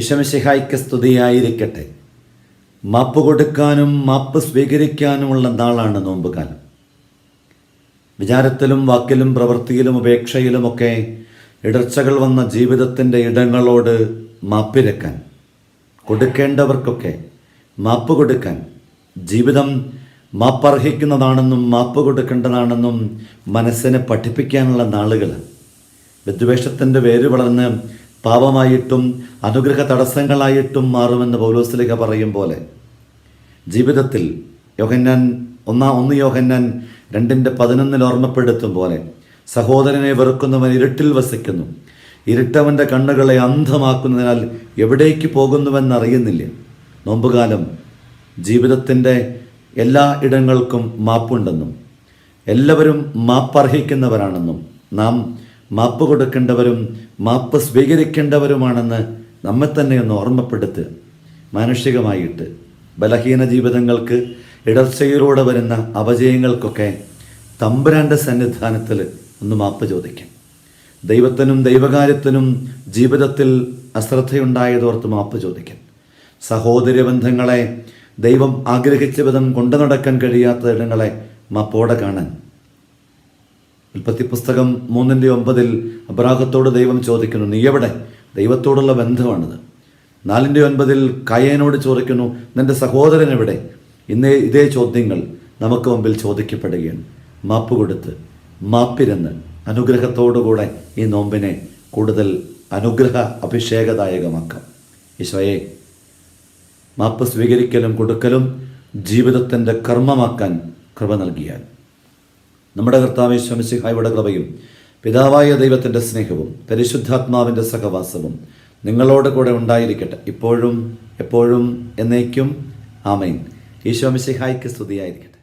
ഈശോമിശിഹായ്ക്ക് സ്തുതിയായിരിക്കട്ടെ. മാപ്പ് കൊടുക്കാനും മാപ്പ് സ്വീകരിക്കാനുമുള്ള നാളാണ് നോമ്പുകാലം. വിചാരത്തിലും വാക്കിലും പ്രവൃത്തിയിലും ഉപേക്ഷയിലുമൊക്കെ ഇടർച്ചകൾ വന്ന ജീവിതത്തിൻ്റെ ഇടങ്ങളോട് മാപ്പിരക്കാൻ, കൊടുക്കേണ്ടവർക്കൊക്കെ മാപ്പ് കൊടുക്കാൻ, ജീവിതം മാപ്പർഹിക്കുന്നതാണെന്നും മാപ്പ് കൊടുക്കേണ്ടതാണെന്നും മനസ്സിനെ പഠിപ്പിക്കാനുള്ള നാളുകൾ. വിദ്വേഷത്തിൻ്റെ വേര് വളർന്ന് പാപമായിട്ടും അനുഗ്രഹ തടസ്സങ്ങളായിട്ടും മാറുമെന്ന് പൗലോസ്ലീഹ പറയും പോലെ ജീവിതത്തിൽ ഒന്ന് യോഹന്നാൻ 2:11 ഓർമ്മപ്പെടുത്തും പോലെ സഹോദരനെ വെറുക്കുന്നവൻ ഇരുട്ടിൽ വസിക്കുന്നു, ഇരുട്ടവൻ്റെ കണ്ണുകളെ അന്ധമാക്കുന്നതിനാൽ എവിടേക്ക് പോകുന്നുവെന്നറിയുന്നില്ല. നോമ്പുകാലം ജീവിതത്തിൻ്റെ എല്ലാ ഇടങ്ങൾക്കും മാപ്പുണ്ടെന്നും എല്ലാവരും മാപ്പർഹിക്കുന്നവരാണെന്നും നാം മാപ്പ് കൊടുക്കേണ്ടവരും മാപ്പ് സ്വീകരിക്കേണ്ടവരുമാണെന്ന് നമ്മെ തന്നെ ഒന്ന് ഓർമ്മപ്പെടുത്തുക. മാനുഷികമായിട്ട് ബലഹീന ജീവിതങ്ങൾക്ക്, ഇടർച്ചയിലൂടെ വരുന്ന അപജയങ്ങൾക്കൊക്കെ തമ്പുരാൻ്റെ സന്നിധാനത്തിൽ ഒന്ന് മാപ്പ് ചോദിക്കാം. ദൈവത്തിനും ദൈവകാര്യത്തിനും ജീവിതത്തിൽ അശ്രദ്ധയുണ്ടായതോർത്ത് മാപ്പ് ചോദിക്കാൻ. സഹോദര്യ ബന്ധങ്ങളെ ദൈവം ആഗ്രഹിച്ച വിധം കൊണ്ടു നടക്കാൻ കഴിയാത്ത ഇടങ്ങളെ മാപ്പോടെ കാണാൻ. ഉൽപ്പത്തി പുസ്തകം 3:9 അബ്രാഹത്തോട് ദൈവം ചോദിക്കുന്നു, നീ എവിടെ? ദൈവത്തോടുള്ള ബന്ധമാണിത്. 4:9 കയനോട് ചോദിക്കുന്നു, നിൻ്റെ സഹോദരൻ എവിടെ? ഇതേ ചോദ്യങ്ങൾ നമുക്ക് മുമ്പിൽ ചോദിക്കപ്പെടുകയാണ്. മാപ്പ് കൊടുത്ത് മാപ്പിരുന്ന് അനുഗ്രഹത്തോടുകൂടെ ഈ നോമ്പിനെ കൂടുതൽ അനുഗ്രഹ അഭിഷേകദായകമാക്കാം. ഈശോയെ, മാപ്പ് സ്വീകരിക്കലും കൊടുക്കലും ജീവിതത്തിൻ്റെ കർമ്മമാക്കാൻ കൃപ നൽകിയാൽ നമ്മുടെ കർത്താവ് ഈശോ മിശിഹായുടെ കൃപയും പിതാവായ ദൈവത്തിൻ്റെ സ്നേഹവും പരിശുദ്ധാത്മാവിൻ്റെ സഹവാസവും നിങ്ങളോട് കൂടെ ഉണ്ടായിരിക്കട്ടെ, ഇപ്പോഴും എപ്പോഴും എന്നേക്കും. ആമേൻ. ഈശോ മിശിഹായ്ക്ക് സ്തുതിയായിരിക്കട്ടെ.